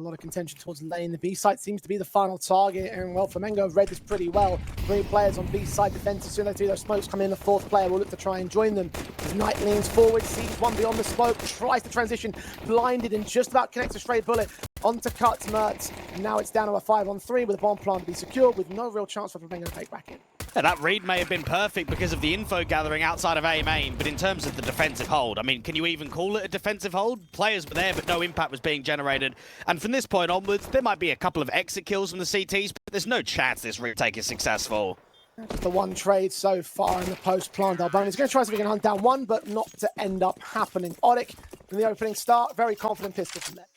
lot of contention towards lane. The B side seems to be the final target, and well, Flamengo have read this pretty well. 3 players on B side defense. As soon as they do those smokes come in, the 4th player will look to try and join them. As Knight leans forward, sees one beyond the smoke, tries to transition, blinded, and just about connects a straight bullet onto Cut Mertz. And now it's down to a 5-on-3 with a bomb plant to be secured, with no real chance for Flamengo to take back in. Yeah, that read may have been perfect because of the info gathering outside of A main, but in terms of the defensive hold, I mean, can you even call it a defensive hold? Players were there, but no impact was being generated. And from this point onwards, there might be a couple of exit kills from the CTs, but there's no chance this retake is successful. Just the one trade so far in the post plant. Alboni's going to try to get hunt down one, but not to end up happening. ODDIK in the opening start, very confident pistol from there.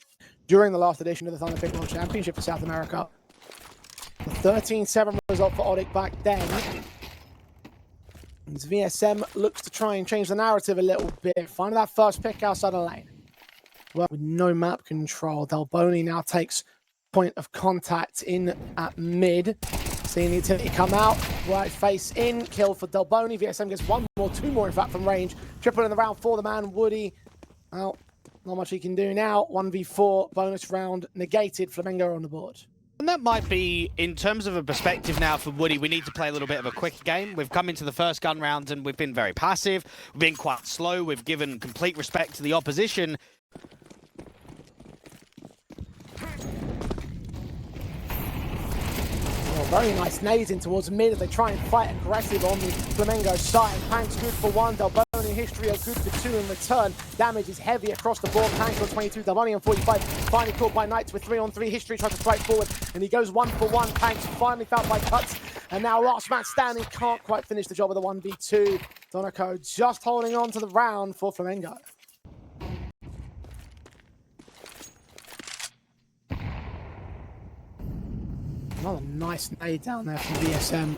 During the last edition of the Thunderpick World Championship for South America, the 13-7 result for ODDIK back then. As VSM looks to try and change the narrative a little bit, finding that first pick outside the lane. Well, with no map control, Delboni now takes point of contact in at mid. Seeing the utility come out, right face in, kill for Delboni. VSM gets 1 more, 2 more in fact from range. Triple in the round for the man, Woody. Well, not much he can do now. 1v4, bonus round negated, Flamengo on the board. And that might be, in terms of a perspective now for Woody, we need to play a little bit of a quick game. We've come into the first gun round and we've been very passive. We've been quite slow. We've given complete respect to the opposition. Very nice nades in towards mid as they try and fight aggressive on the Flamengo side. Pank's good for 1, Delboni History are good for 2 in return. Damage is heavy across the board. Pank on 22, Delboni on 45. Finally caught by Knights with 3-on-3. History tries to strike forward and he goes 1 for 1. Pank's finally found by Cuts. And now last man standing can't quite finish the job of the 1v2. Donaco just holding on to the round for Flamengo. Another nice nade down there from VSM.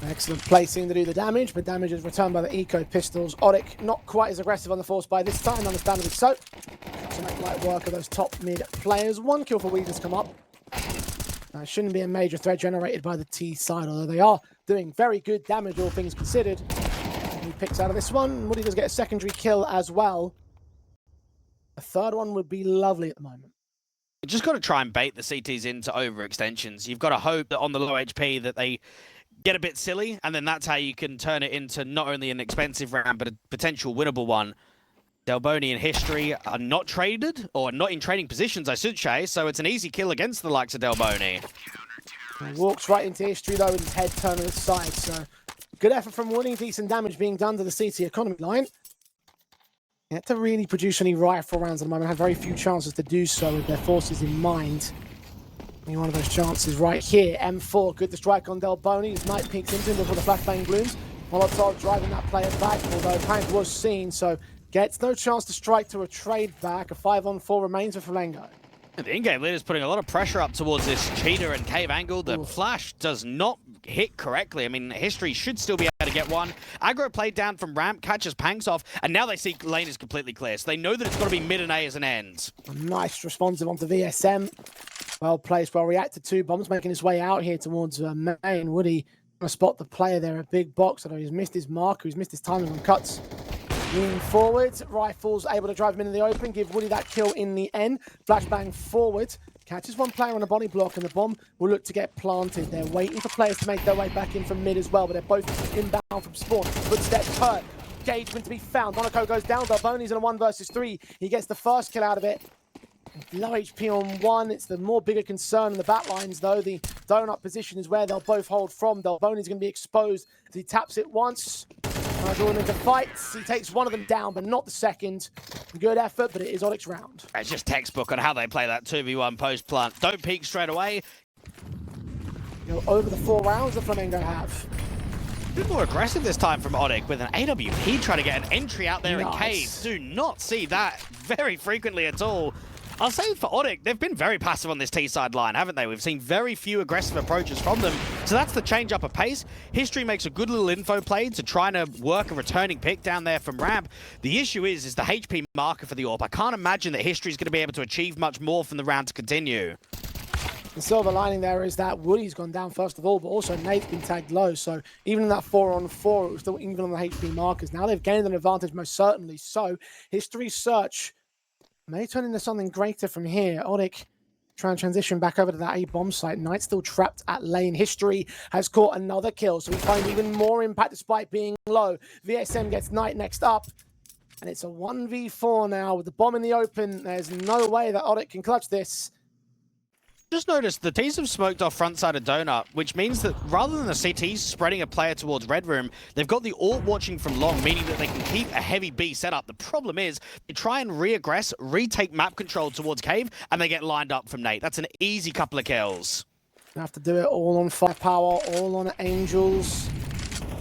Excellent placing to do the damage, but damage is returned by the Eco Pistols. ODDIK not quite as aggressive on the force by this time, understandably so. To make light work of those top mid players. 1 kill for Weeders come up. It shouldn't be a major threat generated by the T side, although they are doing very good damage, all things considered. And he picks out of this one. Woody does get a secondary kill as well. A 3rd one would be lovely at the moment. You just got to try and bait the CTs into overextensions. You've got to hope that on the low HP that they get a bit silly, and then that's how you can turn it into not only an expensive round, but a potential winnable one. Delboni and History are not traded, or not in trading positions, I should say, so it's an easy kill against the likes of Delboni. He walks right into History, though, with his head turned to the side, so good effort from Woody, decent damage being done to the CT economy line. Yet to really produce any rifle rounds at the moment, had very few chances to do so with their forces in mind. And one of those chances right here, M4, good to strike on Delboni, as Knight peeks into him before the flashbang blooms. Molotov driving that player back, although Pank was seen, so gets no chance to strike to a trade back. A 5-on-4 remains for Flamengo. The in-game leader's putting a lot of pressure up towards this cheater and cave angle. The flash does not hit correctly. I mean, History should still be able to get one. Aggro played down from ramp, catches Panks off, and now they see lane is completely clear. So they know that it's got to be mid and A as an end. Nice responsive onto VSM. Well placed, well reacted to. Bombs making his way out here towards main. Woody going to spot the player there, a big box. Although he's missed his marker, he's missed his timing on Cuts. Leaning forward, Rifles able to drive him into the open, give Woody that kill in the end. Flashbang forward, catches one player on a body block, and the bomb will look to get planted. They're waiting for players to make their way back in from mid as well, but they're both inbound from spawn. Footsteps hurt, engagement to be found. Monaco goes down, Delboni's in a 1 versus 3. He gets the first kill out of it. Low HP on 1, it's the more bigger concern in the back lines though. The donut position is where they'll both hold from. Delboni's going to be exposed as he taps it once. Drawing into fights, he takes one of them down, but not the second. Good effort, but it is ODDIK's round. It's just textbook on how they play that 2v1 post plant. Don't peek straight away. You know, over the 4 rounds that Flamengo have. A bit more aggressive this time from ODDIK with an AWP trying to get an entry out there in caves. Do not see that very frequently at all. I'll say for ODDIK, they've been very passive on this T-side line, haven't they? We've seen very few aggressive approaches from them. So that's the change up of pace. History makes a good little info play to try to work a returning pick down there from ramp. The issue is the HP marker for the AWP. I can't imagine that History's going to be able to achieve much more from the round to continue. The silver lining there is that Woody's gone down first of all, but also Nate's been tagged low. So even in that 4-on-4, it was still even on the HP markers. Now they've gained an advantage, most certainly. So History's search may turn into something greater from here. ODDIK trying to transition back over to that A bomb site. Knight still trapped at lane. History has caught another kill, so we find even more impact despite being low. VSM gets Knight next up, and it's a 1v4 now with the bomb in the open. There's no way that ODDIK can clutch this. Just noticed the Ts have smoked off front side of Donut, which means that rather than the CTs spreading a player towards Red Room, they've got the AWP watching from long, meaning that they can keep a heavy B set up. The problem is they try and re-aggress, retake map control towards Cave, and they get lined up from Nate. That's an easy couple of kills. They have to do it all on firepower, all on Angels.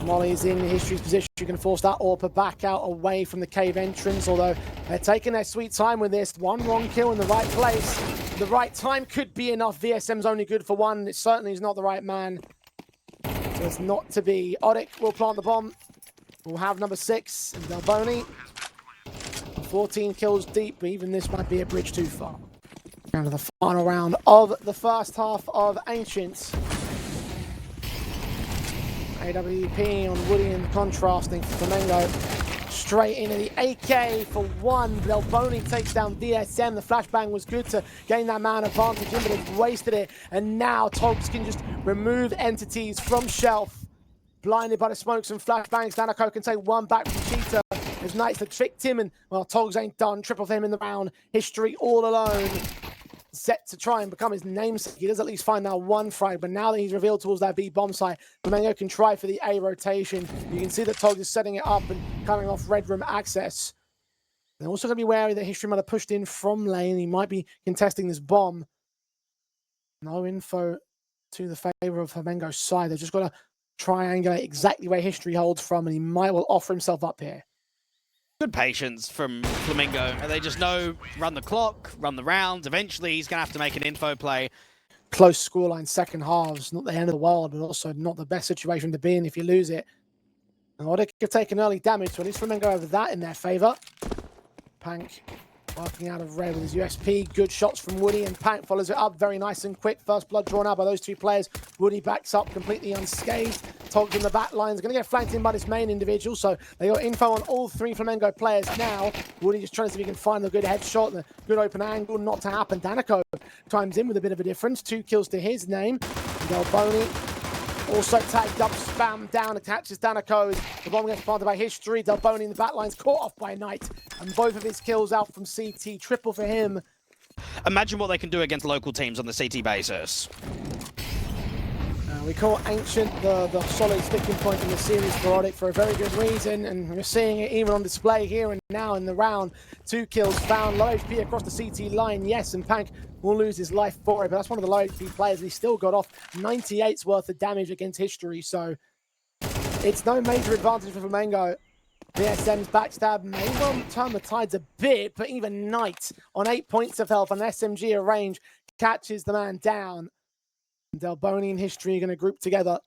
Molly's in History's position. You can force that AWP back out away from the Cave entrance, although they're taking their sweet time with this. One wrong kill in the right place. The right time could be enough. VSM's only good for one. It certainly is not the right man. So it's not to be. ODDIK will plant the bomb. We'll have number 6, Delboni. 14 kills deep, but even this might be a bridge too far. Down to the final round of the first half of Ancients. AWP on Woody and contrasting for Flamengo. Straight into the AK for 1. Delboni takes down DSM. The flashbang was good to gain that man advantage in, but it's wasted it. And now Togs can just remove entities from shelf. Blinded by the smokes and flashbangs, Danako can take one back from Cheetah. There's Knights that tricked him, and well, Togs ain't done. Triple for him in the round. History all alone. Set to try and become his namesake. He does at least find that one frag, but now that he's revealed towards that B bomb site, Flamengo can try for the A rotation. You can see that Togs is setting it up and coming off Red Room access. They're also going to be wary that History might have pushed in from lane. He might be contesting this bomb. No info to the favor of Flamengo's side. They've just got to triangulate exactly where History holds from, and he might well offer himself up here. Good patience from Flamengo. And they just know, run the clock, run the rounds. Eventually, he's going to have to make an info play. Close scoreline second halves. Not the end of the world, but also not the best situation to be in if you lose it. And ODDIK have taken early damage, so at least Flamengo over that in their favor. Pank working out of red with his USP. Good shots from Woody, and Pank follows it up very nice and quick. First blood drawn out by those two players. Woody backs up completely unscathed. Togs in the back line is going to get flanked in by this main individual, so they got info on all 3 Flamengo players now. Woody just trying to see if he can find the good headshot, the good open angle, not to happen. Danako chimes in with a bit of a difference. 2 kills to his name. Delboni also tagged up, spam down, attaches Danako. The bomb gets planted by History. Delboni in the back line's caught off by Knight, and both of his kills out from CT. Triple for him. Imagine what they can do against local teams on the CT basis. We call Ancient the solid sticking point in the series for ODDIK for a very good reason, and we're seeing it even on display here and now in the round. 2 kills found, low HP across the CT line, yes, and Pank will lose his life for it, but that's one of the low HP players, and he still got off 98's worth of damage against History, so it's no major advantage for Flamengo. VSM's backstab may well turn the tides a bit, but even Knight on 8 points of health on SMG at range catches the man down. Delboni and History are going to group together,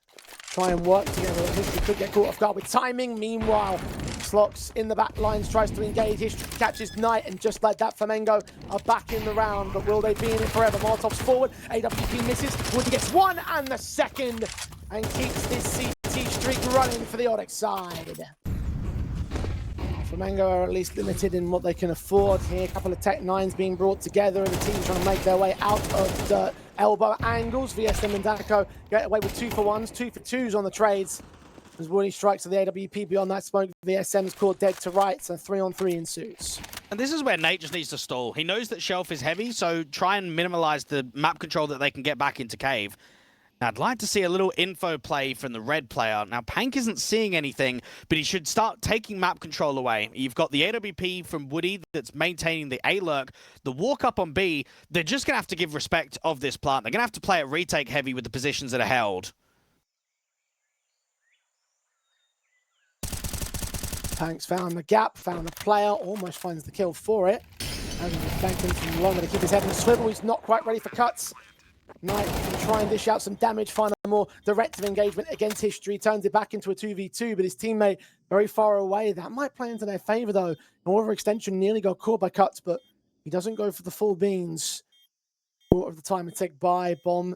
try and work together. History could get caught off guard with timing. Meanwhile, Slox in the back lines tries to engage. History catches Knight, and just like that, Flamengo are back in the round. But will they be in it forever? Molotov's forward. AWP misses. Woody gets 1 and the 2nd, and keeps this CT streak running for the ODDIK side. Flamengo are at least limited in what they can afford here. A couple of Tech 9s being brought together, and the team trying to make their way out of the elbow angles. VSM and Danako get away with 2 for 1s, 2 for 2s on the trades. As Woody strikes to the AWP beyond that smoke, VSM is caught dead to right, so 3-on-3 ensues. And this is where Nate just needs to stall. He knows that Shelf is heavy, so try and minimize the map control that they can get back into Cave. Now, I'd like to see a little info play from the red player. Now, Pank isn't seeing anything, but he should start taking map control away. You've got the AWP from Woody that's maintaining the A-lurk. The walk up on B, they're just going to have to give respect of this plant. They're going to have to play it retake heavy with the positions that are held. Pank's found the gap, found the player, almost finds the kill for it. As he's flanking from longer to keep his head in the swivel. He's not quite ready for cuts. Knight can try and dish out some damage, find a more directive engagement against History, turns it back into a 2v2, but his teammate very far away. That might play into their favor, though. And overextension nearly got caught by cuts, but he doesn't go for the full beans. Quarter of the time to take by bomb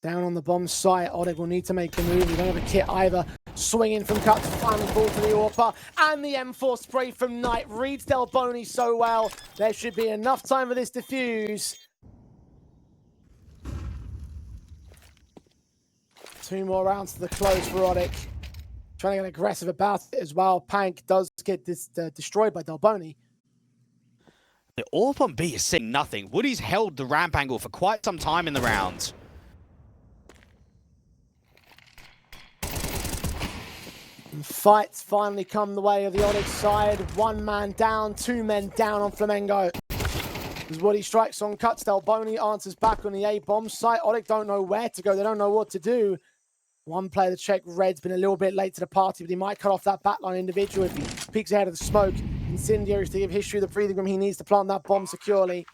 Down on the bomb site, ODDIK will need to make a move. We don't have a kit either. Swinging from cut to finally fall to the AWP. And the M4 spray from Knight reads Delboni so well. There should be enough time for this defuse. 2 more rounds to the close for ODDIK. Trying to get aggressive about it as well. Pank does get destroyed by Delboni. The AWP on B is seeing nothing. Woody's held the ramp angle for quite some time in the round. And fights finally come the way of the ODDIK side. 1 man down, 2 men down on Flamengo. As Woody strikes on cuts, Delboni answers back on the A-bomb site. ODDIK don't know where to go. They don't know what to do. One player to check, Red's been a little bit late to the party, but he might cut off that backline individual if he peeks ahead of the smoke. Incendiaries to give History the breathing room he needs to plant that bomb securely.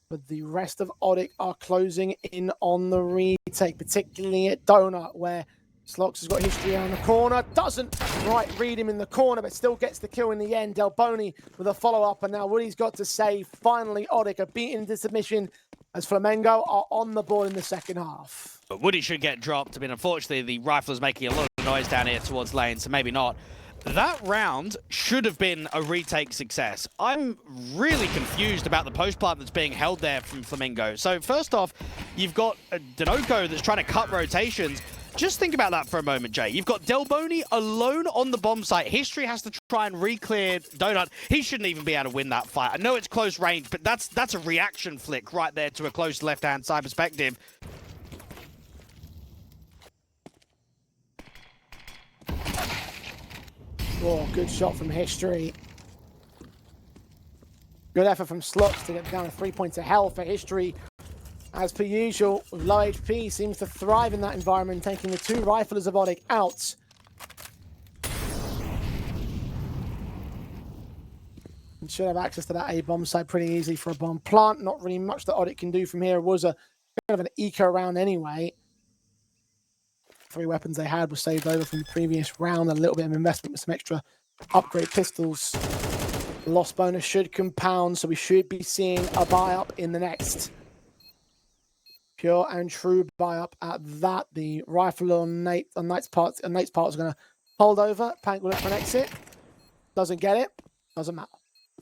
But the rest of ODDIK are closing in on the retake, particularly at Donut, where Slox has got History around the corner. Doesn't quite read him in the corner, but still gets the kill in the end. Delboni with a follow-up, and now Woody's got to say, finally, ODDIK are beaten into submission as Flamengo are on the board in the second half. But Woody should get dropped. I mean, unfortunately, the rifle is making a lot of noise down here towards lane, so maybe not. That round should have been a retake success. I'm really confused about the post plant that's being held there from Flamengo. So first off, you've got Dinoco that's trying to cut rotations. Just think about that for a moment, Jay. You've got Delboni alone on the bomb site. History has to try and re-clear Donut. He shouldn't even be able to win that fight. I know it's close range, but that's a reaction flick right there to a close left-hand side perspective. Oh, good shot from History. Good effort from Slox to get down to 3 points of health for History. As per usual, with low HP, seems to thrive in that environment, taking the 2 riflers of ODDIK out. And should have access to that A-bomb site pretty easily for a bomb plant. Not really much that ODDIK can do from here. It was a bit of an eco round anyway. 3 weapons they had were saved over from the previous round. A little bit of investment with some extra upgrade pistols. Loss bonus should compound, so we should be seeing a buy-up in the next. Pure and true buy-up at that. The rifle on Nate's part is going to hold over. Pank will look for an exit. Doesn't get it. Doesn't matter.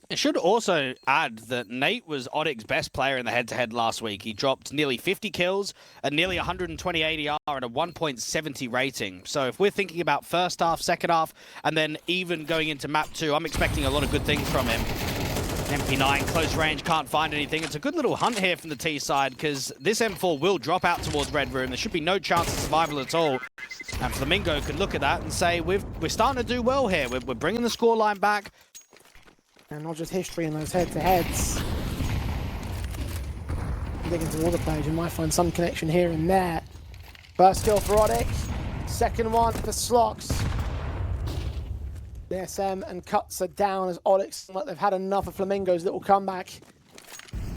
It should also add that Nate was ODDIK's best player in the head-to-head last week. He dropped nearly 50 kills, a nearly 120 ADR, and a 1.70 rating. So if we're thinking about first half, second half, and then even going into map 2, I'm expecting a lot of good things from him. MP9, close range, can't find anything. It's a good little hunt here from the T side, because this M4 will drop out towards Red Room. There should be no chance of survival at all. And Flamengo could look at that and say, we're starting to do well here. We're bringing the scoreline back. And not just History in those head-to-heads. Digging to all the players, you might find some connection here and there. First kill for ODDIK. Second one for Slox. DSM and Cuts are down as ODDIK seem like they've had enough of Flamengo's little comeback.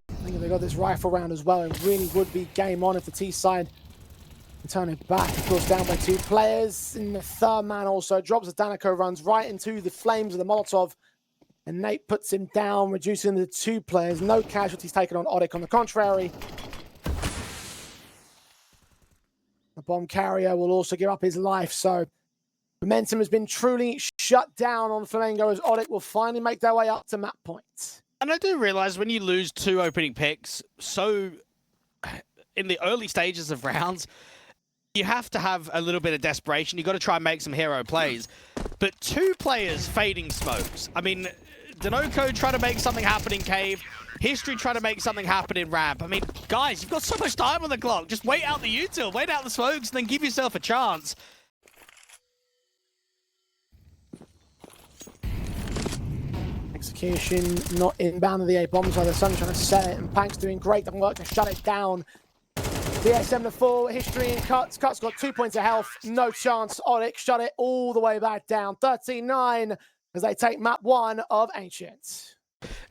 I think if they got this rifle round as well, it really would be game on if the T side can turn it back. Of course, down by 2 players. And the third man also drops as Danico runs right into the flames of the Molotov. And Nate puts him down, reducing the 2 players. No casualties taken on ODDIK. On the contrary, the bomb carrier will also give up his life. So momentum has been truly shut down on Flamengo as ODDIK will finally make their way up to map point. And I do realize when you lose 2 opening picks, so in the early stages of rounds, you have to have a little bit of desperation. You've got to try and make some hero plays. But 2 players fading smokes. I mean, Dinoco trying to make something happen in Cave. History trying to make something happen in Ramp. I mean, guys, you've got so much time on the clock. Just wait out the util, wait out the smokes, and then give yourself a chance. Execution not inbound of the A-bombs while the Sun trying to set it, and Pank's doing great work to shut it down. DSM to 4, History and Cuts. Cuts got 2 points of health, no chance. ODDIK shut it all the way back down. 13-9 as they take map 1 of Ancient.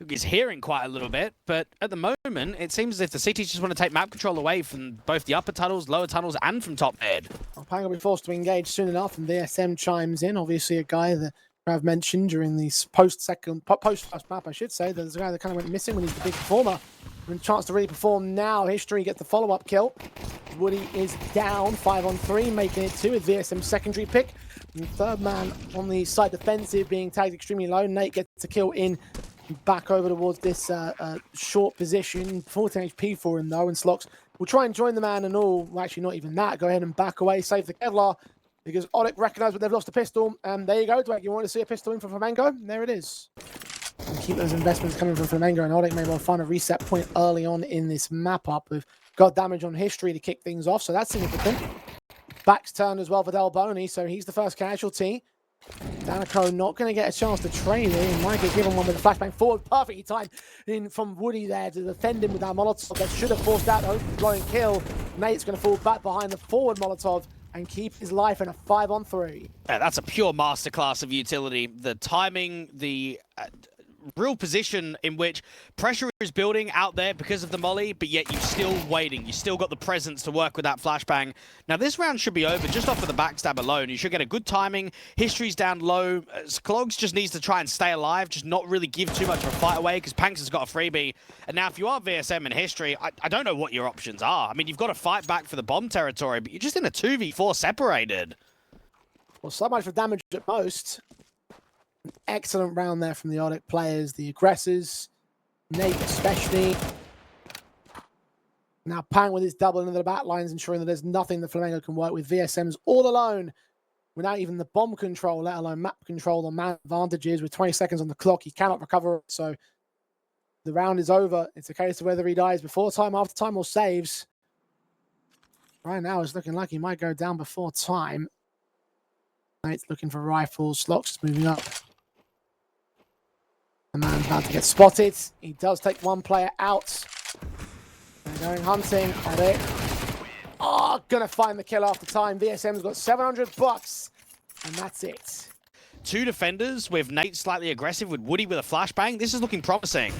He's hearing quite a little bit, but at the moment, it seems as if the CTs just want to take map control away from both the upper tunnels, lower tunnels, and from top mid. Well, Pank will be forced to engage soon enough, and DSM chimes in. Obviously, a guy that I've mentioned during the post-first map, I should say. There's a guy that kind of went missing when he's the big performer. And a chance to really perform now. History gets the follow-up kill. Woody is down 5-on-3, making it 2 with VSM's secondary pick. And third man on the side defensive being tagged extremely low. Nate gets a kill in back over towards this short position. 14 HP for him though, and Slox will try and join the man and all. Well, actually not even that. Go ahead and back away, save the Kevlar, because ODDIK recognize that they've lost a pistol. And there you go, Dwayne. You want to see a pistol in from Flamengo? There it is. And keep those investments coming from Flamengo, and ODDIK may well find a reset point early on in this map up. We've got damage on history to kick things off, so that's significant. Back's turned as well for Delboni, so he's the first casualty. Danico not going to get a chance to trade it. He might get given one with a flashbang forward. Perfectly timed in from Woody there to defend him with that Molotov. That should have forced out an overblowing kill. Nate's going to fall back behind the forward Molotov and keep his life in a 5-on-3. Yeah, that's a pure masterclass of utility. The timing, the real position in which pressure is building out there because of the molly, but yet you're still waiting. You still got the presence to work with that flashbang. Now, this round should be over just off of the backstab alone. You should get a good timing. History's down low. Clogs just needs to try and stay alive, just not really give too much of a fight away, because Panks has got a freebie. And now, if you are VSM in History, I don't know what your options are. I mean, you've got to fight back for the bomb territory, but you're just in a 2v4 separated. Well, so much for damage at most. An excellent round there from the ODDIK players, the aggressors, Nate especially. Now Pang with his double into the back lines, ensuring that there's nothing that Flamengo can work with. VSM's all alone without even the bomb control, let alone map control or man advantages. With 20 seconds on the clock, he cannot recover it. So the round is over. It's a case of whether he dies before time, after time, or saves. Right now, it's looking like he might go down before time. Nate's looking for rifles. Slox moving up. The man's about to get spotted. He does take one player out. They're going hunting. ODDIK. Oh, gonna find the kill after time. VSM's got $700, and that's it. 2 defenders with Nate slightly aggressive, with Woody with a flashbang. This is looking promising.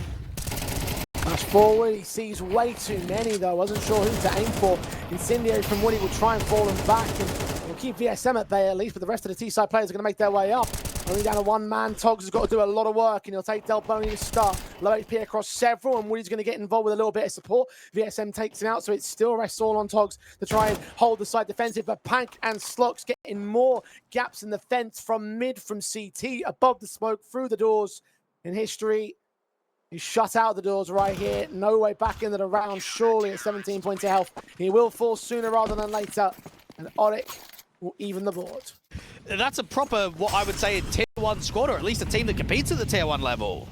Flash forward. He sees way too many, though. Wasn't sure who to aim for. Incendiary from Woody will try and fall him back, and will keep VSM at bay at least, but the rest of the T-side players are going to make their way up. Only down to one man. Togs has got to do a lot of work, and he'll take Delboni to start. Low HP across several, and Woody's going to get involved with a little bit of support. VSM takes him out, so it still rests all on Togs to try and hold the side defensive, but Pank and Slox getting more gaps in the fence from mid, from CT, above the smoke, through the doors. In History, he's shut out the doors right here. No way back into the round, surely at 17 points of health. He will fall sooner rather than later, and ODDIK will even the board. That's a proper, what I would say, a tier 1 squad, or at least a team that competes at the tier 1 level.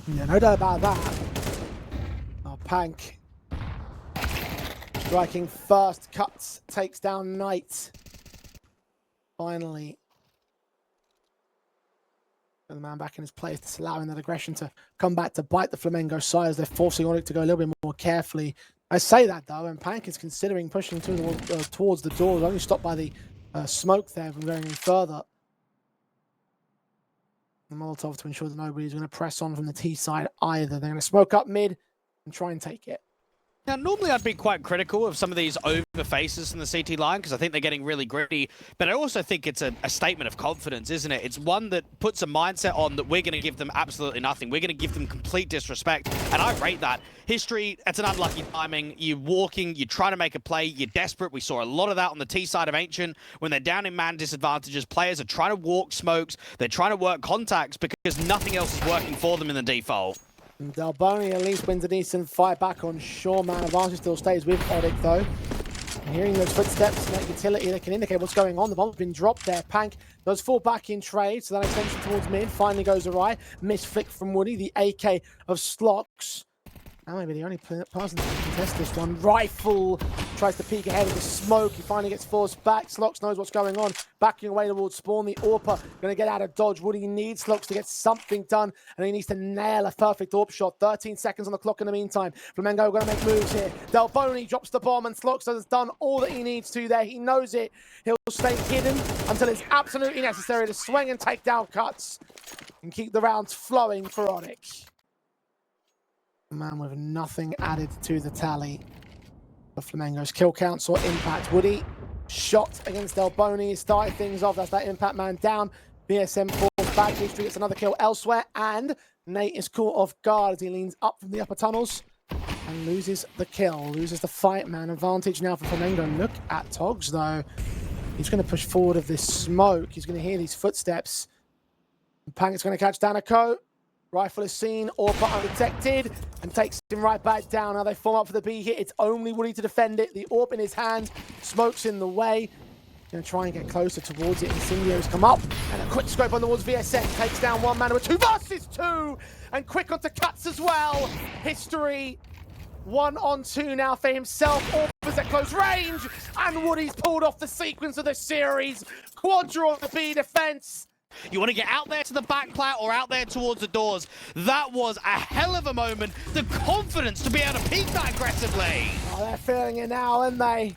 Yeah, no doubt about that. Oh, Pank striking first, cuts, takes down Knight. Finally. The man back in his place, just allowing that aggression to come back to bite the Flamengo side as they're forcing ODDIK to go a little bit more carefully. I say that though, and Pank is considering pushing towards the doors, only stopped by the smoke there from going any further. The Molotov to ensure that nobody's going to press on from the T side either. They're going to smoke up mid and try and take it. Now, normally I'd be quite critical of some of these over faces in the CT line because I think they're getting really gritty, but I also think it's a statement of confidence, isn't it? It's one that puts a mindset on that we're going to give them absolutely nothing. We're going to give them complete disrespect, and I rate that. History, it's an unlucky timing. You're walking, you're trying to make a play, you're desperate. We saw a lot of that on the T side of Ancient. When they're down in man disadvantages, players are trying to walk smokes, they're trying to work contacts because nothing else is working for them in the default. And Delboni at least wins a decent fight back on shore. Man advantage still stays with ODDIK though. And hearing those footsteps, that utility that can indicate what's going on. The bomb's been dropped there. Pank does fall back in trade, so that extension towards mid finally goes awry. Miss flick from Woody, the AK of Slox. Now maybe the only person that can contest this one. Rifle tries to peek ahead of the smoke. He finally gets forced back. Slox knows what's going on. Backing away towards spawn. The AWPer going to get out of dodge. Woody needs Slox to get something done, and he needs to nail a perfect AWP shot. 13 seconds on the clock in the meantime. Flamengo going to make moves here. Delboni drops the bomb, and Slox has done all that he needs to there. He knows it. He'll stay hidden until it's absolutely necessary to swing and take down cuts and keep the rounds flowing for ODDIK. Man with nothing added to the tally of Flamengo's kill counts or impact. Woody shot against Delboni, started things off. That's that impact man down. BSM falls back. History gets another kill elsewhere, and Nate is caught off guard as he leans up from the upper tunnels. and loses the kill, loses the fight. Man advantage now for Flamengo. Look at Togs though. He's going to push forward of this smoke. He's going to hear these footsteps. Pank's going to catch DANIKO. Rifle is seen, AWP undetected, and takes him right back down. Now they form up for the B hit. It's only Woody to defend it. The AWP in his hand, smoke's in the way. Going to try and get closer towards it. Incendiaries come up, and a quick scope on towards VSM. Takes down one man with 2 versus 2, and quick onto cuts as well. History 1-on-2 now for himself. AWP is at close range, and Woody's pulled off the sequence of the series. Quadra on the B defense. You want to get out there to the back plat or out there towards the doors. That was a hell of a moment. The confidence to be able to peek that aggressively. Oh, they're feeling it now, aren't they?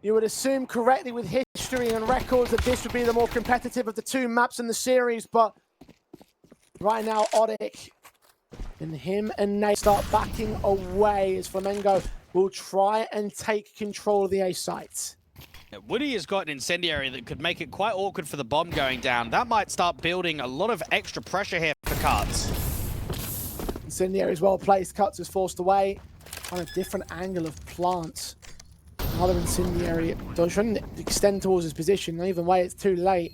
You would assume correctly with history and records that this would be the more competitive of the 2 maps in the series, but right now ODDIK and him and Nate start backing away as Flamengo will try and take control of the A site. Woody has got an incendiary that could make it quite awkward for the bomb going down. That might start building a lot of extra pressure here for Cuts. Incendiary is well placed. Cuts is forced away on a different angle of plant. Another incendiary shouldn't extend towards his position. Either way, it's too late.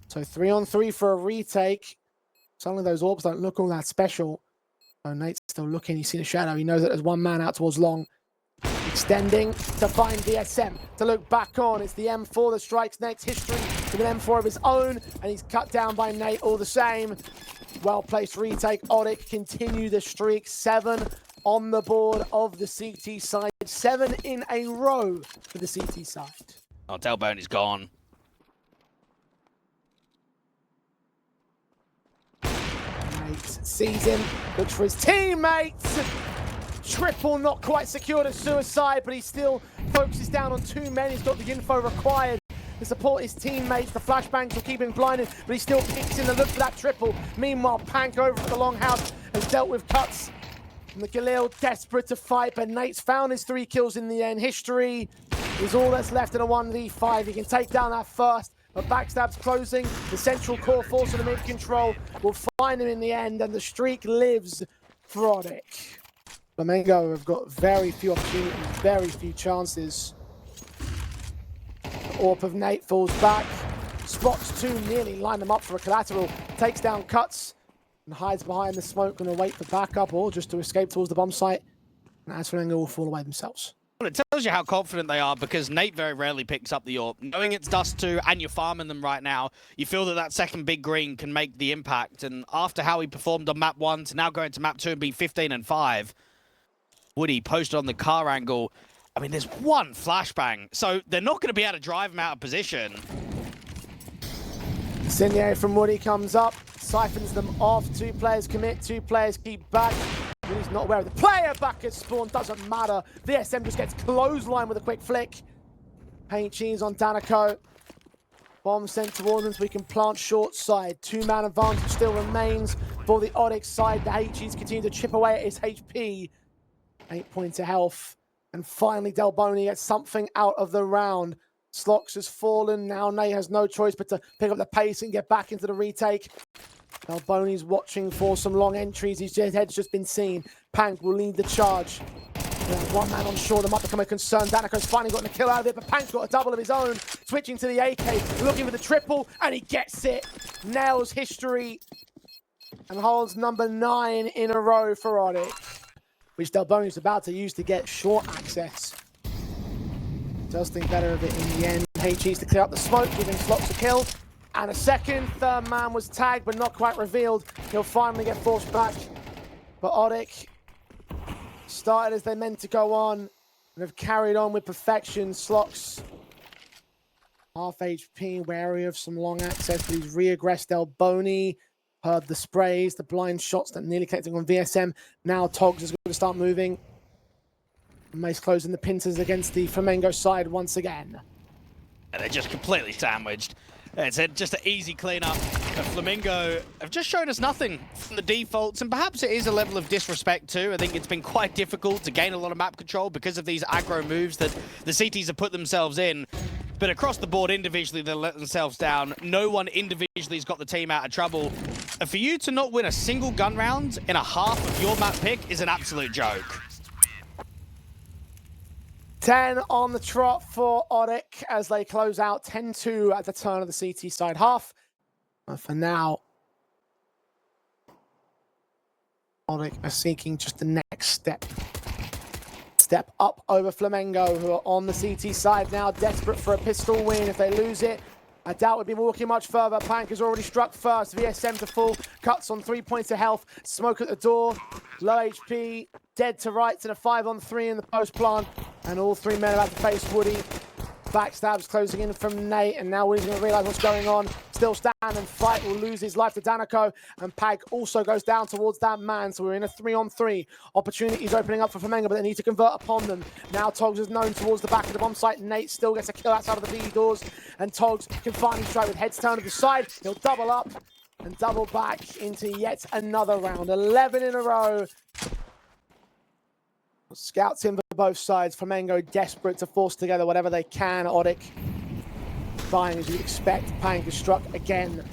So 3-on-3 for a retake. Suddenly those orbs don't look all that special. Oh, Nate's still looking. He's seen a shadow. He knows that there's one man out towards long. Extending to find DSM to look back on. It's the M4 that strikes next. History with an M4 of his own, and he's cut down by Nate all the same. Well-placed retake. ODDIK continue the streak. 7 on the board of the CT side. 7 in a row for the CT side. Oh, Delbone is gone. Nate sees him, looks for his teammates. Triple not quite secured at suicide, but he still focuses down on 2 men. He's got the info required to support his teammates. The flashbangs will keep him blinded, but he still kicks in the look for that triple. Meanwhile, Pank over at the longhouse has dealt with Cuts. And the Galil desperate to fight, but Nate's found his 3 kills in the end. History is all that's left in a 1v5. He can take down that first, but Backstab's closing. The central core force of the mid-control will find him in the end, and the streak lives for ODDIK. Flamengo have got very few opportunities, very few chances. The AWP of Nate falls back. Spots 2, nearly line them up for a collateral. Takes down Cuts and hides behind the smoke, going to wait for backup or just to escape towards the bomb site. And as Flamengo will fall away themselves. Well, it tells you how confident they are because Nate very rarely picks up the AWP. Knowing it's Dust 2 and you're farming them right now, you feel that that second big green can make the impact. And after how he performed on map 1 to now going to map 2 and being 15-5, Woody posted on the car angle. I mean, there's 1 flashbang, so they're not going to be able to drive him out of position. Incendiary from Woody comes up, siphons them off. 2 players commit, 2 players keep back. Woody's not aware of the player back at spawn, doesn't matter. VSM just gets clothesline with a quick flick. T&Cs on DANIKO. Bomb sent towards them so we can plant short side. 2-man advantage still remains for the ODDIK side. The H's continue to chip away at his HP. 8 points of health. And finally, Delboni gets something out of the round. Slox has fallen. Now Nate has no choice but to pick up the pace and get back into the retake. Delboni's watching for some long entries. His head's just been seen. Pank will lead the charge. 1 man on shore, that might become a concern. DANIKO's finally gotten a kill out of it, but Pank's got a double of his own. Switching to the AK, looking for the triple, and he gets it. Nails history and holds number 9 in a row for ODDIK, which Delboni's about to use to get short access. Does think better of it in the end. HE's to clear up the smoke, giving Slox a kill. And a second, 3rd man was tagged, but not quite revealed. He'll finally get forced back. But ODDIK started as they meant to go on and have carried on with perfection. Slox, half HP, wary of some long access, but he's re-aggressed Delboni. Heard the sprays, the blind shots that nearly connecting on VSM. Now Togs is going to start moving. Mace closing the pincers against the Flamengo side once again. And they're just completely sandwiched. It's just an easy cleanup. Flamengo have just shown us nothing from the defaults, and perhaps it is a level of disrespect too. I think it's been quite difficult to gain a lot of map control because of these aggro moves that the CTs have put themselves in. But across the board, individually, they let themselves down. No one individually has got the team out of trouble. For you to not win a single gun round in a half of your map pick is an absolute joke. 10 on the trot for ODDIK as they close out 10-2 at the turn of the CT side half. For now, ODDIK are seeking just the next step up over Flamengo, who are on the CT side now, desperate for a pistol win. If they lose it, I doubt we'd be walking much further. Pank has already struck first. VSM to full. Cuts on 3 points of health. Smoke at the door. Low HP. Dead to rights and a 5-on-3 in the post plant. And all three men about to face Woody. Backstabs closing in from Nate. And now Woody's going to realize what's going on. Still stand and fight. Will lose his life to Danako. And Pag also goes down towards that man. So we're in a 3-on-3. Opportunities opening up for Flamengo, but they need to convert upon them. Now Togs is known towards the back of the bomb site. Nate still gets a kill outside of the B doors. And Togs can finally strike with heads turned to the side. He'll double up and double back into yet another round. 11 in a row. Scouts in for both sides. Flamengo desperate to force together whatever they can. ODDIK buying as you'd expect. Pank is struck again.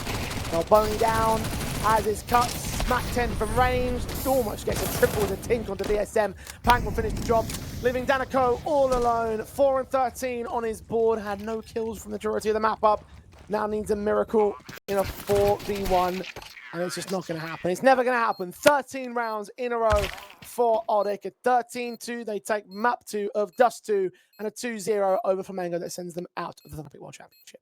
Well, bowing down as is cut. Smack 10 from range. Almost gets a triple with a tink onto DSM. Pank will finish the job. Leaving Danako all alone. 4-13 on his board. Had no kills from the majority of the map up. Now needs a miracle in a 4v1. And it's just not going to happen. It's never going to happen. 13 rounds in a row for ODDIK. At 13-2, they take map 2 of Dust 2 and a 2-0 over Flamengo that sends them out of the Thunderpick World Championship.